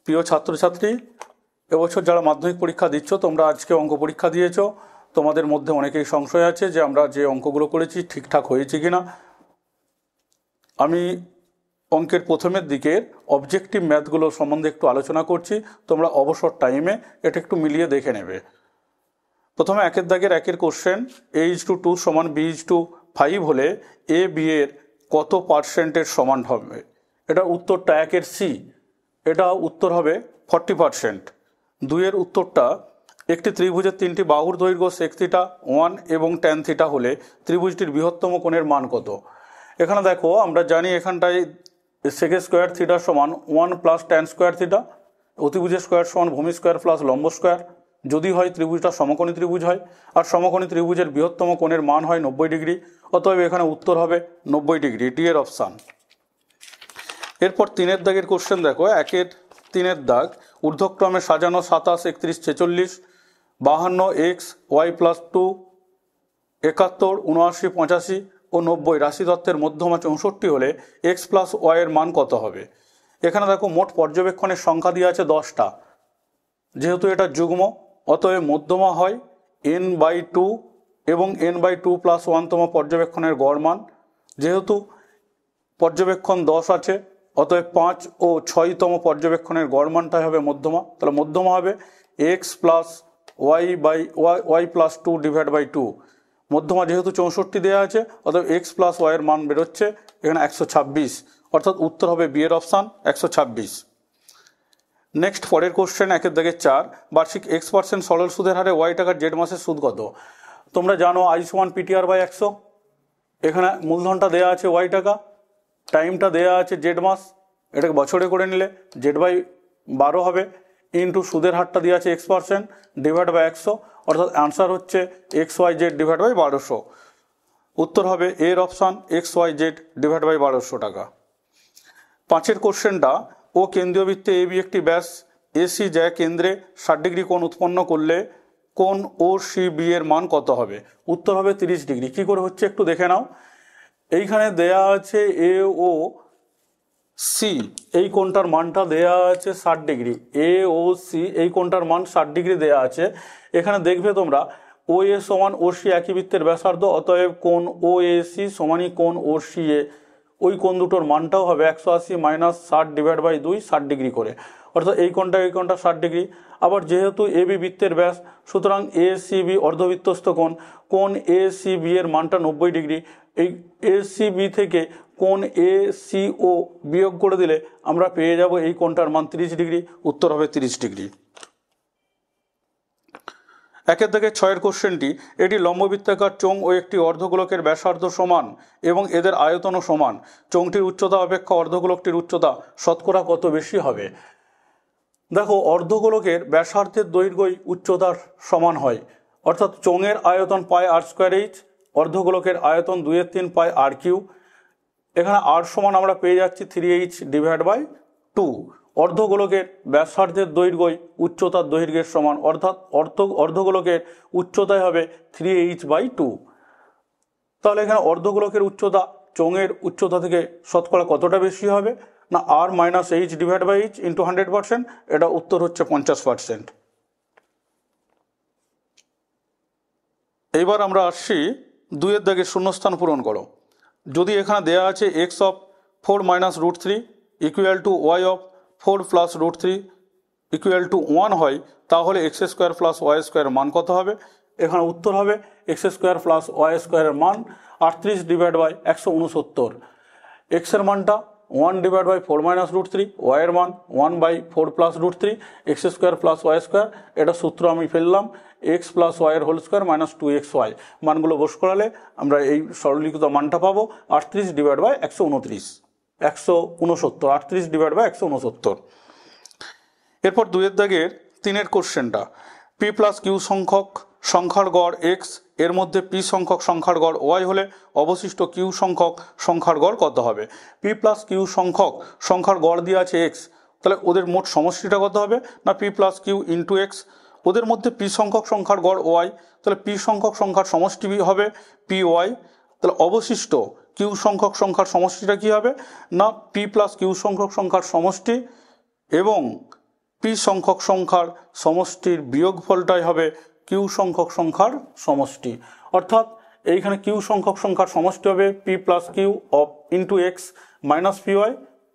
প্রিয় ছাত্রছাত্রী, এবছর যারা মাধ্যমিক পরীক্ষা দিচ্ছ, তোমরা আজকে অঙ্ক পরীক্ষা দিয়েছ। তোমাদের মধ্যে অনেকেই সংশয় আছে যে আমরা যে অঙ্কগুলো করেছি ঠিকঠাক হয়েছে কিনা। আমি অঙ্কের প্রথমের দিকের অবজেক্টিভ ম্যাথগুলো সম্বন্ধে একটু আলোচনা করছি। তোমরা অবসর টাইমে এটা একটু মিলিয়ে দেখে নেবে। প্রথমে একের দাগের একের কোশ্চেন, a:2 সমান b:5 হলে এ বি এর কত পার্সেন্টের সমান হবে? এটা উত্তরটা একের সি, এটা উত্তর হবে 40%। দুইয়ের উত্তরটা, একটি ত্রিভুজের তিনটি বাহুর দৈর্ঘ্য sec θ 1 এবং tan θ হলে ত্রিভুজটির বৃহত্তম কোণের মান কত? এখানে দেখো, আমরা জানি এখানটায় sec স্কোয়ার থিটা সমান 1 প্লাস tan স্কোয়ার থিটা, অতিভুজের স্কোয়ার সমান ভূমি স্কোয়ার প্লাস লম্ব স্কোয়ার। যদি হয় ত্রিভুজটা সমকোণী ত্রিভুজ হয়, আর সমকোণী ত্রিভুজের বৃহত্তম কোণের মান হয় 90 ডিগ্রি। অতএব এখানে উত্তর হবে 90 ডিগ্রি, ডি এর অপশান। এরপর তিনের দাগের কোশ্চেন দেখো, একের তিনের দাগ, ঊর্ধ্বক্রমে সাজানো 27, 31, 46, 52, এক্স ওয়াই প্লাস 2, 71, 79, 85 ও 90 রাশি তত্ত্বের মধ্যমা 64 হলে এক্স প্লাস ওয়াই এর মান কত হবে? এখানে দেখো, মোট পর্যবেক্ষণের সংখ্যা দিয়ে আছে 10টা। যেহেতু এটা যুগ্ম, অতএব মধ্যমা হয় n/2 এবং n/2 প্লাস 1তম পর্যবেক্ষণের গড় মান। যেহেতু পর্যবেক্ষণ 10 আছে, অতএব 5 ও 6তম পর্যবেক্ষণের গড় মানটাই হবে মধ্যমা। তাহলে মধ্যমা হবে x plus y plus 2 divide by 2। মধ্যমা যেহেতু 64 দেওয়া আছে, অতএব এক্স প্লাস ওয়াইয়ের মান বেরোচ্ছে এখানে 126, অর্থাৎ উত্তর হবে বি এর অপশান 126। নেক্সট পরের কোশ্চেন, একের দাগের 4, বার্ষিক x% সরল সুদের হারে ওয়াই টাকার জেড মাসের সুদ কত? তোমরা জানো I সমান PTR/100। এখানে মূলধনটা দেওয়া আছে ওয়াই টাকা, টাইমটা দেওয়া আছে জেড মাস, এটাকে বছরে করে নিলে z/12 হবে, ইন্টু সুদের হারটা দেওয়া আছে x% ডিভাইড বাই 100, অর্থাৎ অ্যান্সার হচ্ছে XYZ ডিভাইড বাই 1200। উত্তর হবে এর অপশান XYZ ডিভাইড বাই 1200 টাকা। পাঁচের কোশ্চেনটা, ও কেন্দ্রীয় বৃত্তে এবি একটি ব্যাস এসি যা কেন্দ্রে 60 ডিগ্রি কোণ উৎপন্ন করলে কোণ ও সি বি এর মান কত হবে? উত্তর হবে 30 ডিগ্রি। কী করে হচ্ছে একটু দেখে নাও। এইখানে দেয়া আছে এ ও সি, এই কোণটার মানটা দেয়া আছে 60 ডিগ্রি। এ ও সি এই কোণটার মান 60 ডিগ্রি দেয়া আছে। এখানে দেখবে তোমরা, ও এ সমান ও সি একই বৃত্তের ব্যাসার্ধ, অতএব কোণ ও এ সি সমানই কোণ ও সি এ। ওই কোণ দুটোর মানটাও হবে 180 মাইনাস 60 ডিভাইড বাই 2, 60 ডিগ্রি করে, অর্থাৎ এই কোণটা 60 ডিগ্রি। আবার যেহেতু এ বি বৃত্তের ব্যাস, সুতরাং এ সি বি অর্ধবৃত্তস্থ কোণ এ সি বি এর মানটা 90 ডিগ্রি। এই এ সি বি থেকে কোণ এ সি ও বিয়োগ করে দিলে আমরা পেয়ে যাব এই কোণটার মান 30 ডিগ্রি। উত্তর হবে 30 ডিগ্রি। একের দাগে 6এর কোশ্চেনটি, এটি লম্ববৃত্তাকার চোঙ ও একটি অর্ধগোলকের ব্যাসার্ধ সমান এবং এদের আয়তনও সমান। চোঙটির উচ্চতা অপেক্ষা অর্ধগোলকটির উচ্চতা শতকরা কত বেশি হবে? দেখো, অর্ধগোলকের ব্যাসার্ধের দৈর্ঘ্যই উচ্চতার সমান হয়, অর্থাৎ চোঙের আয়তন πr²h, অর্ধগোলকের আয়তন 2/3 πr3। এখানে r সমান আমরা পেয়ে যাচ্ছি 3h ডিভাইড বাই 2। অর্ধগোলকের ব্যাসার্ধের দৈর্ঘ্যই উচ্চতার দৈর্ঘ্যের সমান, অর্থাৎ অর্ধগোলকের উচ্চতাই হবে 3h/2। তাহলে এখানে অর্ধগোলকের উচ্চতা চোঙের উচ্চতা থেকে শতকরা কতটা বেশি হবে? না, r minus h divide by h into 100%, এটা উত্তর হচ্ছে 50%। এইবার আমরা আসছি দুইয়ের দাগে শূন্যস্থান পূরণ করো। যদি এখানে দেয়া আছে x of 4 minus √3 equal to y of 4 plus √3 equal to 1 হয়, তাহলে x² প্লাস y² মান কত হবে? এখানে উত্তর হবে x² প্লাস y² এর মান 38 ডিভাইড বাই 169। এক্সের মানটা 1 ডিভাইড বাই 4 মাইনাস √3, ওয়াইয়ের মান 1/4 প্লাস √3, x² প্লাস y²। এটা সূত্র আমি ফেললাম, এক্স প্লাস ওয়াইয়ের হোল স্কোয়ার মাইনাস 2xy। মানগুলো বস করালে আমরা এই সরলীকৃত মানটা পাবো 38 ডিভাইড বাই 169, 38 ডিভাইড বাই 169। এরপর দুইয়ের দাগের 3এর কোশ্চেনটা, পি প্লাস কিউ সংখ্যক সংখ্যার গড় এক্স এর মধ্যে পি সংখ্যক সংখ্যার গড় ওয়াই হলে অবশিষ্ট কিউ সংখ্যক সংখ্যার গড় কত হবে? পি প্লাস কিউ সংখ্যক সংখ্যার গড় দিয়ে আছে এক্স, তাহলে ওদের মোট সমষ্টিটা কত হবে? না, p plus q into x. ওদের মধ্যে পি সংখ্যক সংখ্যার গড় ওয়াই, তাহলে পি সংখ্যক সংখ্যার সমষ্টি হবে পি ওয়াই। তাহলে অবশিষ্ট কিউ সংখ্যক সংখ্যার সমষ্টিটা কী হবে? না, পি প্লাস কিউ সংখ্যক সংখ্যার সমষ্টি এবং পি সংখ্যক সংখ্যার সমষ্টির বিয়োগফলটাই হবে কিউ সংখ্যক সংখ্যার সমষ্টি। অর্থাৎ এইখানে কিউ সংখ্যক সংখ্যার সমষ্টি হবে p plus q of into x minus p y.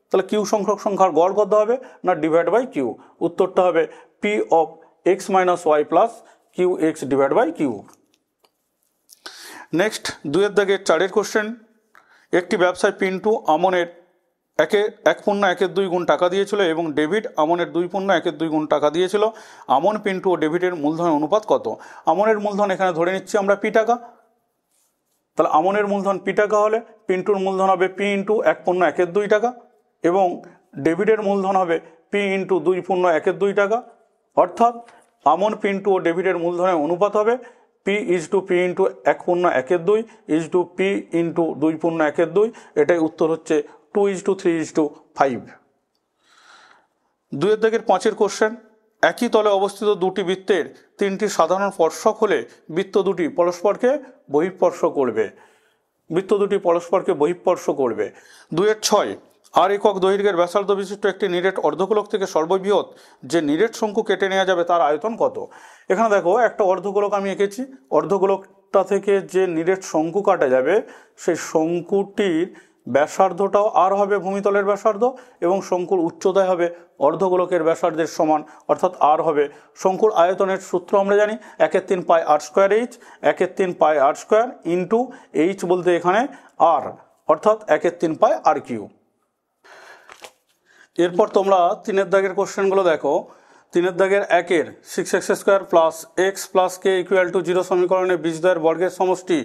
তাহলে কিউ সংখ্যক সংখ্যার গড় কত হবে না ডিভাইড বাই কিউ। উত্তরটা হবে p of x minus y plus q x divide by q. Next 2-এর দাগের 4-এর কোশ্চেন। একটি ব্যবসায় পিন্টু আমনের 1.1/2 গুণ টাকা দিয়েছিল এবং ডেভিড আমনের 2.1/2 গুণ টাকা দিয়েছিল। আমন, পিন্টু ও ডেভিডের মূলধনের অনুপাত কত? আমনের মূলধন এখানে ধরে নিচ্ছি আমরা পি টাকা। তাহলে আমনের মূলধন পি টাকা হলে পিন্টুর মূলধন হবে পি ইন্টু 1.1/2 টাকা এবং ডেভিডের মূলধন হবে পি ইন্টু 2.1/2 টাকা। অর্থাৎ আমন, পিন্টু ও ডেভিডের মূলধনের অনুপাত হবে p is to p into 1.1/2 is to p into 2.1/2। এটাই উত্তর হচ্ছে 2:3:5। 2-এর দাগের 5-এর কোশ্চেন। একই তলে অবস্থিত দুটি বৃত্তের 3টি সাধারণ স্পর্শক হলে বৃত্ত দুটি পরস্পরকে বহিঃস্পর্শ করবে। বৃত্ত দুটি পরস্পরকে বহিঃস্পর্শ করবে। 2-এর 6। আর একক দৈর্ঘ্যের ব্যাসার্ধ বিশিষ্ট একটি নিরেট অর্ধগোলক থেকে সর্ববৃহৎ যে নিরেট শঙ্কু কেটে নেওয়া যাবে তার আয়তন কত? এখানে দেখো একটা অর্ধগোলক আমি এঁকেছি। অর্ধগোলকটা থেকে যে নিরেট শঙ্কু কাটা যাবে সেই শঙ্কুটির ব্যাসার্ধটাও আর হবে ভূমিতলের ব্যাসার্ধ এবং শঙ্কুর উচ্চতায় হবে অর্ধগোলকের ব্যাসার্ধের সমান, অর্থাৎ আর হবে। শঙ্কুর আয়তনের সূত্র আমরা জানি 1/3 পাই আর স্কোয়ার এইচ, 1/3 পাই আর স্কোয়ার ইন্টু এইচ বলতে এখানে আর, অর্থাৎ 1/3 পাই আর কিউ। এরপর তোমরা 3-এর দাগের কোশ্চেনগুলো দেখো। 3-এর দাগের 1-এর 6x² plus x plus K equal to 0 সমীকরণে বীজদ্বয়ের বর্গের সমষ্টি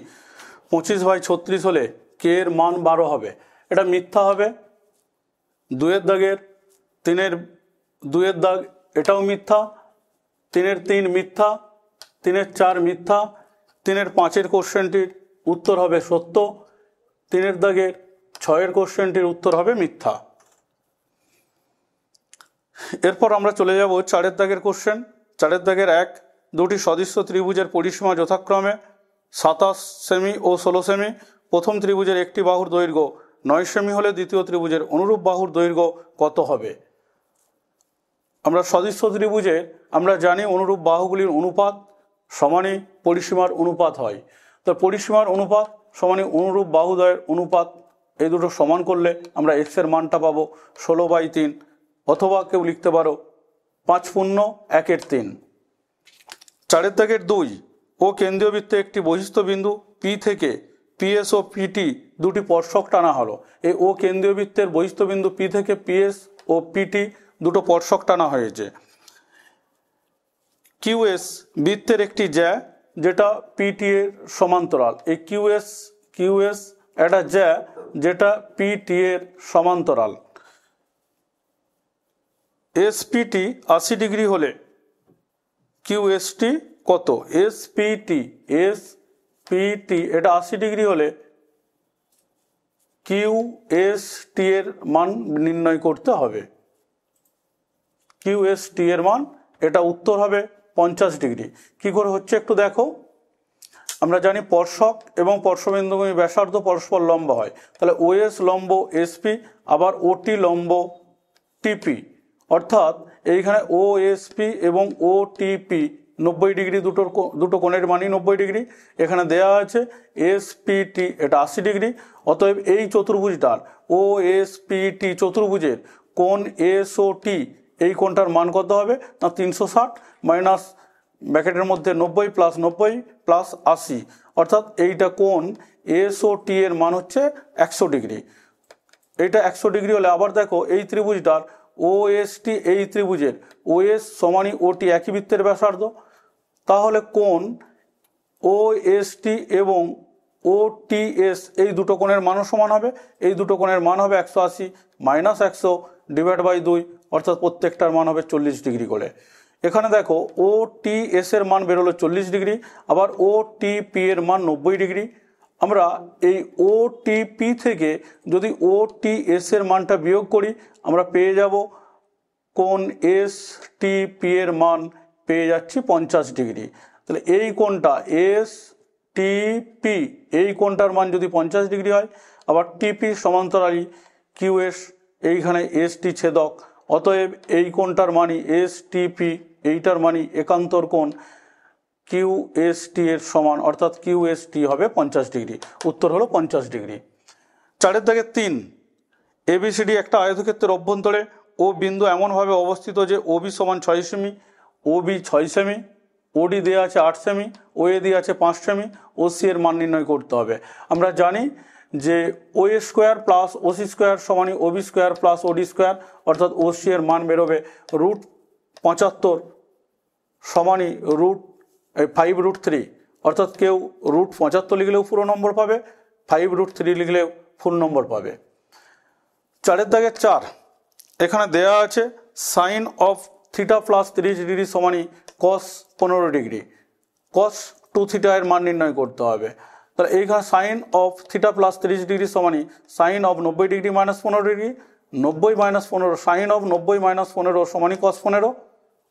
25/36 হলে কে এর মান 12 হবে। এটা মিথ্যা হবে। 2-এর দাগের 2-এর দাগ এটাও মিথ্যা। 3-এর 3 মিথ্যা। 3-এর 4 মিথ্যা। 3-এর 5-এর কোশ্চেনটির উত্তর হবে সত্য। 3-এর দাগের 6-এর কোশ্চেনটির উত্তর হবে মিথ্যা। এরপর আমরা চলে যাব 4-এর দাগের কোশ্চেন। 4-এর দাগের 1। দুটি সদৃশ্য ত্রিভুজের পরিসীমা যথাক্রমে 27 সেমি ও 16 সেমি। প্রথম ত্রিভুজের একটি বাহুর দৈর্ঘ্য 9 সেমি হলে দ্বিতীয় ত্রিভুজের অনুরূপ বাহুর দৈর্ঘ্য কত হবে? আমরা সদৃশ্য ত্রিভুজের আমরা জানি অনুরূপ বাহুগুলির অনুপাত সমানই পরিসীমার অনুপাত হয়। তো পরিসীমার অনুপাত সমানই অনুরূপ বাহুদ্বয়ের অনুপাত, এই দুটো সমান করলে আমরা এক্স এর মানটা পাবো 16/3, অথবা কেউ লিখতে পারো 5×1=3। 4-এর দাগের 2। ও কেন্দ্রীয় বৃত্তে একটি বহিস্থ বিন্দু পি থেকে পিএস ও পিটি দুটি স্পর্শক টানা হলো। এই ও কেন্দ্রীয় বৃত্তের বহিস্থ বিন্দু পি থেকে পিএস ও পিটি দুটো স্পর্শক টানা হয়েছে। কিউএস বৃত্তের একটি জ্যা যেটা পিটি এর সমান্তরাল। এই কিউএস একটা জ্যা যেটা পিটি এর সমান্তরাল। এসপিটি 80 ডিগ্রি হলে কিউএসটি কত? এসপিটি এটা 80 ডিগ্রি হলে কিউএসটি এর মান নির্ণয় করতে হবে। কিউএসটি এর মান, এটা উত্তর হবে 50 ডিগ্রি। কি করে হচ্ছে একটু দেখো। আমরা জানি স্পর্শক এবং স্পর্শবিন্দুগুলির ব্যাসার্ধ পরস্পর লম্ব হয়। তাহলে ওএস লম্ব এসপি, আবার ওটি লম্ব টিপি, অর্থাৎ এইখানে ওএসপি এবং ওটিপি 90 ডিগ্রি, দুটো কোণের মানই 90 ডিগ্রি। এখানে দেয়া আছে এসপিটি এটা 80 ডিগ্রি। অতএব এই চতুর্ভুজটার ওএসপিটি চতুর্ভুজের কোণ এসওটি এই কোণটার মান কত হবে না 360 মাইনাস ব্র্যাকেটের মধ্যে 90 প্লাস 90 প্লাস 80, অর্থাৎ এইটা কোণ এসওটি এর মান হচ্ছে 100 ডিগ্রি। এইটা 100 ডিগ্রি হলে আবার দেখো এই ত্রিভুজটার ওএসটি, এই ত্রিভুজের ওএস সমানই ওটি একই বৃত্তের ব্যাসার্ধ। তাহলে কোণ ওএসটি এবং ওটিএস এই দুটো কোণের মানও সমান হবে। এই দুটো কোণের মান হবে 180 মাইনাস 100 ডিভাইড বাই 2, অর্থাৎ প্রত্যেকটার মান হবে 40 ডিগ্রি করে। এখানে দেখো ওটিএস এর মান বেরোলো 40 ডিগ্রি, আবার ওটিপি এর মান 90 ডিগ্রি। আমরা এই ওটিপি থেকে যদি ওটিএস এর মানটা বিয়োগ করি আমরা পেয়ে যাব কোণ এসটিপি এর মান পেয়ে যাচ্ছি 50 ডিগ্রি। তাহলে এই কোণটা এসটিপি, এই কোণটার মান যদি 50 ডিগ্রি হয়, আবার টিপি সমান্তরালী কিউএস, এইখানে এসটি ছেদক, অতএব এই কোণটার মানই এসটিপি, এইটার মানই একান্তর কোণ কিউএসটি এর সমান, অর্থাৎ কিউএসটি হবে 50 ডিগ্রি। উত্তর হলো 50 ডিগ্রি। 4 দাগের 3, এবিসিডি একটা আয়তক্ষেত্রের অভ্যন্তরে ও বিন্দু এমনভাবে অবস্থিত যে ওবি সমান 6 সেমি, ওবি 6 সেমি, ওডি দেওয়া আছে 8 সেমি, ওএ দেওয়া আছে 5 সেমি, ওসি এর মান নির্ণয় করতে হবে। আমরা জানি যে OA square plus OC square সমানই OB square plus OD square, অর্থাৎ ওসি এর মান বেরোবে √75 সমানই √5√3, অর্থাৎ কেউ √75 লিখলেও পুরো নম্বর পাবে, 5√3 লিখলেও ফুল নম্বর পাবে। 4 দাগের 4, এখানে দেয়া আছে sine of theta plus 30 degree সমানই কস 15 ডিগ্রি, কস 2 থিটা এর মান নির্ণয় করতে হবে। তাহলে এইখানে sine of theta plus 30 degree সমানই sine of 90 degree minus 15 degree, 90 minus 15 sine of 90 minus 15 সমানই কস 15,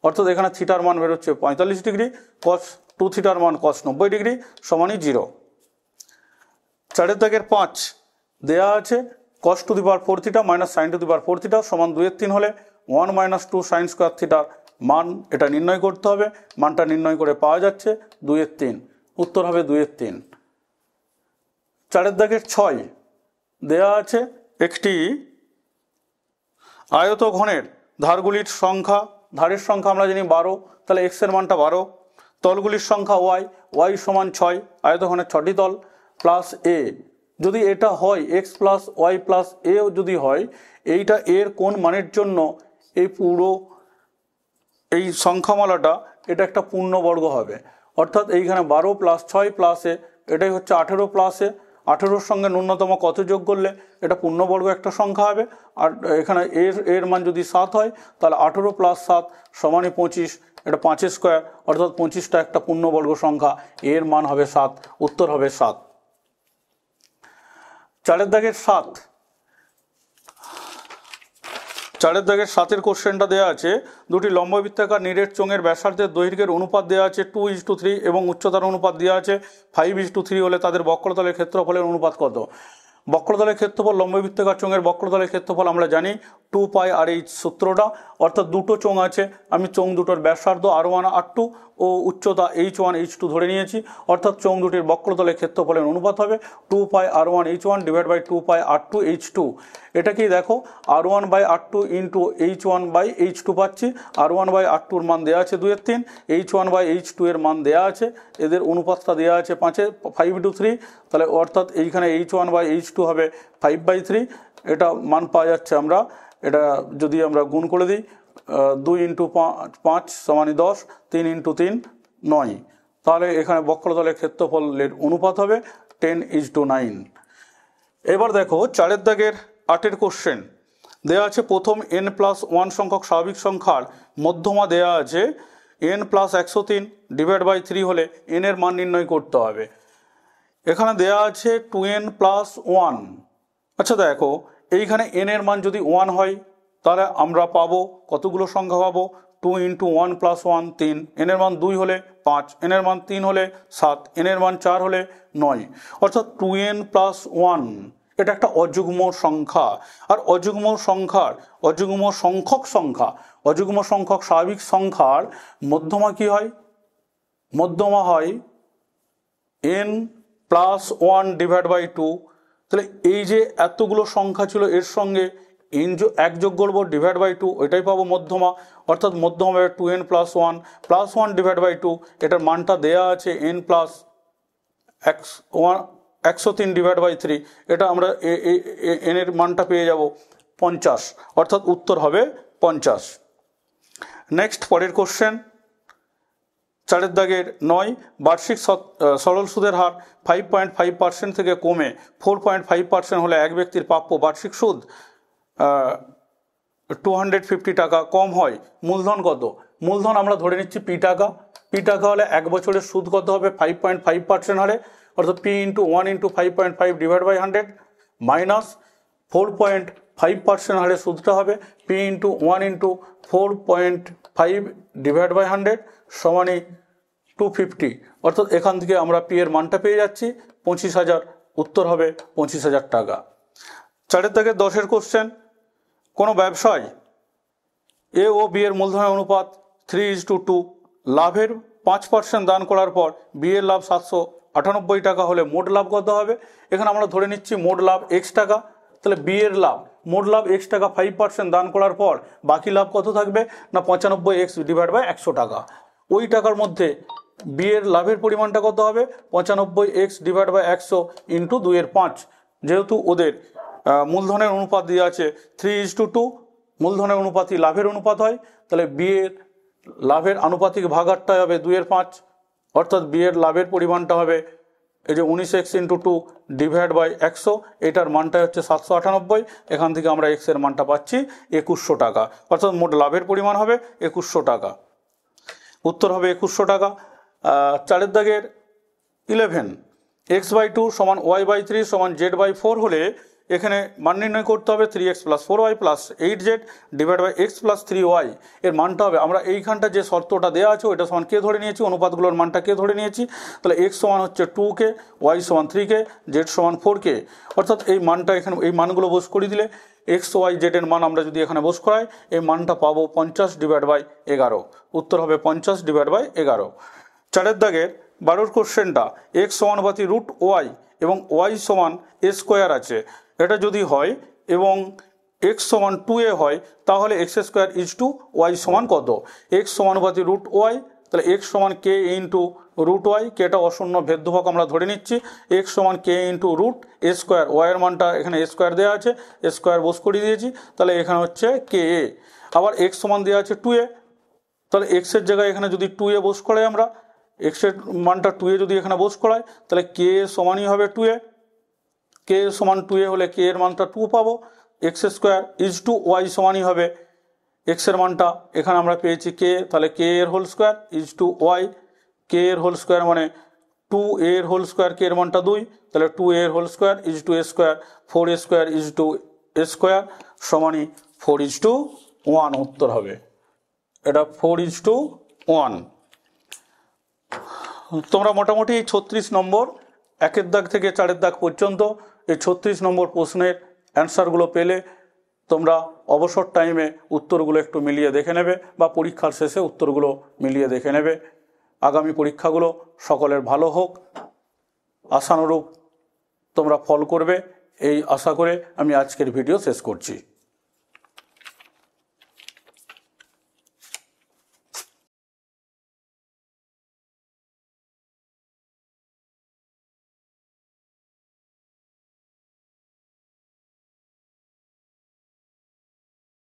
অর্থাৎ এখানে থিটার মান বেরোচ্ছে 45 ডিগ্রি, কস 2 থিটার মান কস 90 ডিগ্রি সমানই 0। 4 দাগের 5 দেয়া আছে cos to the power 4 theta minus sine to the power 4 theta সমান 2/3 হলে 1 মাইনাস 2 সাইন স্কোয়ার থিটার মান এটা নির্ণয় করতে হবে। মানটা নির্ণয় করে পাওয়া যাচ্ছে 2/3, উত্তর হবে 2/3। 4 দাগের 6 দেয়া আছে একটি আয়তঘনের ধারগুলির সংখ্যা, ধারের সংখ্যা আমরা জানি 12, তাহলে এক্স এর মানটা 12, তলগুলির সংখ্যা ওয়াই সমান 6, আয়তঘনের 6টি তল প্লাস এ। যদি এটা হয় এক্স প্লাস ওয়াই প্লাস এ যদি হয়, এইটা এর কোন মানের জন্য এই পুরো এই সংখ্যামালাটা এটা একটা পূর্ণবর্গ হবে, অর্থাৎ এইখানে 12 প্লাস 6 প্লাস এ এটাই হচ্ছে 18 প্লাস এ, 18-র সঙ্গে ন্যূনতম কত যোগ করলে এটা পূর্ণবর্গ একটা সংখ্যা হবে। আর এখানে এর মান যদি 7 হয় তাহলে 18 প্লাস 7 সমানই 25, এটা 5 স্কোয়ার, অর্থাৎ 25টা একটা পূর্ণবর্গ সংখ্যা, এর মান হবে 7, উত্তর হবে 7। 4 দাগের 7, 4 দাগের 7-এর কোশ্চেনটা দেওয়া আছে দুটি লম্ববৃত্তাকার নিরেট চোঙের ব্যাসার্ধের দৈর্ঘ্যের অনুপাত দেওয়া আছে 2:3 এবং উচ্চতার অনুপাত দেওয়া আছে 5:3 হলে তাদের বক্রতলের ক্ষেত্রফলের অনুপাত কত? বক্রতলের ক্ষেত্রফল, লম্ববৃত্তাকার চোঙের বক্রতলের ক্ষেত্রফল আমরা জানি 2πr/h সূত্রটা, অর্থাৎ দুটো চোঙ আছে, আমি চোঙ দুটোর ব্যাসার্ধ r1 r2 ও উচ্চতা h1 h2 ধরে নিয়েছি, অর্থাৎ চোঙ দুটির বক্রতলের ক্ষেত্রফলের অনুপাত হবে 2πr1 h1 / 2πr2 h2। এটাকেই দেখো r1/r2 ইন্টু h1/h2 পাচ্ছি, r1/r2 মান দেওয়া আছে 2/3, h1/h2 এর মান দেওয়া আছে, এদের অনুপাতটা দেওয়া আছে 5:3, তাহলে অর্থাৎ এইখানে h1/h2 হবে 5/3, এটা মান পাওয়া যাচ্ছে। আমরা এটা যদি আমরা গুণ করে দিই 2 × 5 = 10, 3 × 3 9, তাহলে এখানে বক্রতলের ক্ষেত্রফলের অনুপাত হবে 10:9। এবার দেখো 4 দাগের 8-এর কোশ্চেন দেওয়া আছে প্রথম n+1 সংখ্যক স্বাভাবিক সংখ্যার মধ্যমা দেওয়া আছে n+103 / 3 হলে n এর মান নির্ণয় করতে হবে। এখানে দেওয়া আছে 2n+1। আচ্ছা দেখো এইখানে n এর মান যদি 1 হয় তাহলে আমরা পাবো কতগুলো সংখ্যা পাবো, 2 × 1 + 1 3, n এর মান 2 হলে 5, n এর মান 3 হলে 7, n এর মান 4 হলে 9, অর্থাৎ 2n+1 এটা একটা অযুগ্ম সংখ্যা। আর অযুগ্ম সংখ্যক স্বাভাবিক সংখ্যার মধ্যমা কি হয়? মধ্যমা হয় n+1 / 2। তাহলে এই যে এতগুলো সংখ্যা ছিল এর সঙ্গে এক যোগ করবো /2, ওইটাই পাবো মধ্যমা, অর্থাৎ মধ্যমা হবে 2n+1 + 1 / 2, এটার মানটা দেয়া আছে n+103 / 3, এটা আমরা n এর মানটা পেয়ে যাব 50, অর্থাৎ উত্তর হবে 50। নেক্সট পরের কোশ্চেন 4 দাগের 9, বার্ষিক সরল সুদের হার 5.5% থেকে কমে 4.5% হলে এক ব্যক্তির প্রাপ্য বার্ষিক সুদ 250 টাকা কম হয়। মূলধন কত? মূলধন আমরা ধরে নিচ্ছি p টাকা, হলে এক বছরের সুদ কত হবে 5.5% হারে, অর্থাৎ p × 1 × 5.5 / 100 মাইনাস 4.5% হারে সুদটা হবে p × 1 × 4.5 / 100 সমানই 250, অর্থাৎ এখান থেকে আমরা p এর মানটা পেয়ে যাচ্ছি 25,000, উত্তর হবে 25,000 টাকা। 4 দাগের 10-এর কোশ্চেন, কোনো ব্যবসায় এ ও বি এর মূলধনের অনুপাত 3:2। লাভের 5% দান করার পর বি এর লাভ 798 টাকা হলে মোট লাভ কত হবে? এখানে আমরা ধরে নিচ্ছি মোট লাভ x টাকা, তাহলে বি এর লাভ মোট লাভ x টাকা, 5% দান করার পর বাকি লাভ কত থাকবে না 95x ডিভাইড বাই 100 টাকা। ওই টাকার মধ্যে বি এর লাভের পরিমাণটা কত হবে? 95x divide by 100 into 2/5। যেহেতু ওদের মূলধনের অনুপাত দিয়ে আছে 3:2, মূলধনের অনুপাতই লাভের অনুপাত হয়, তাহলে বি এর লাভের আনুপাতিক ভাগ 8টাই হবে 2/5, অর্থাৎ বি এর লাভের পরিমাণটা হবে এই যে 19x ইন্টু 2 ডিভাইড বাই 100, এটার মানটা হচ্ছে 798। এখান থেকে আমরা x এর মানটা পাচ্ছি 2100 টাকা, অর্থাৎ মোট লাভের পরিমাণ হবে 2100 টাকা। উত্তর হবে 2100 টাকা। 4 দাগের 11, x/2 সমান y/3 সমান z/4 হলে এখানে মান নির্ণয় করতে হবে 3x + 4y + 8z divide by x + 3y। এর মানটা হবে, আমরা এইখানটা যে শর্তটা দেওয়া আছে ওইটা সমান কে ধরে নিয়েছি, অনুপাতগুলোর মানটা কে ধরে নিয়েছি, তাহলে x সমান হচ্ছে 2k, y সমান 3k, z সমান 4k, অর্থাৎ এই মানটা এখানে এই মানগুলো বোস করে দিলে x y z এর মান আমরা যদি এখানে বোস করাই এই মানটা পাবো 50 ডিভাইড বাই 11। উত্তর হবে 50 ডিভাইড বাই 11। 4 দাগের 12 কোশ্চেনটা x সমানুপাতি √y এবং y সমান a স্কোয়ার আছে, এটা যদি হয় এবং x সমান 2a হয় তাহলে x² = y সমান কত? x সমানুপাতি √y, তাহলে x সমান k ইন্টু √y, কেটা অশূন্য ভেদ্যভাগ আমরা ধরে নিচ্ছি, x সমান k ইন্টু √a², y এর মানটা এখানে a স্কোয়ার দেওয়া আছে, a স্কোয়ার বোস করে দিয়েছি, তাহলে এখানে হচ্ছে ka। আবার x সমান দেওয়া আছে 2a, তাহলে x এর জায়গায় এখানে যদি 2a বোস করাই আমরা, x এর মানটা 2a যদি এখানে বোস করাই তাহলে k সমানই হবে 2a, k সমান 2a হলে k এর মানটা 2 পাবো, x² y সমানই হবে x এর মানটা এখানে আমরা পেয়েছি k, তাহলে k এর হোল স্কোয়ার y, k এর হোল স্কোয়ার মানে 2a এর হোল স্কোয়ার, k এর মানটা 2, তাহলে 2a এর whole square a², 4a² a² সমানই 4:1 উত্তর হবে, এটা 4:1। তোমরা মোটামুটি 36 নম্বর 1 দাগ থেকে 4 দাগ পর্যন্ত এই 36 নম্বর প্রশ্নের অ্যান্সারগুলো পেলে তোমরা অবসর টাইমে উত্তরগুলো একটু মিলিয়ে দেখে নেবে বা পরীক্ষার শেষে উত্তরগুলো মিলিয়ে দেখে নেবে। আগামী পরীক্ষাগুলো সকলের ভালো হোক, আশানুরূপ তোমরা ফল করবে এই আশা করে আমি আজকের ভিডিও শেষ করছি।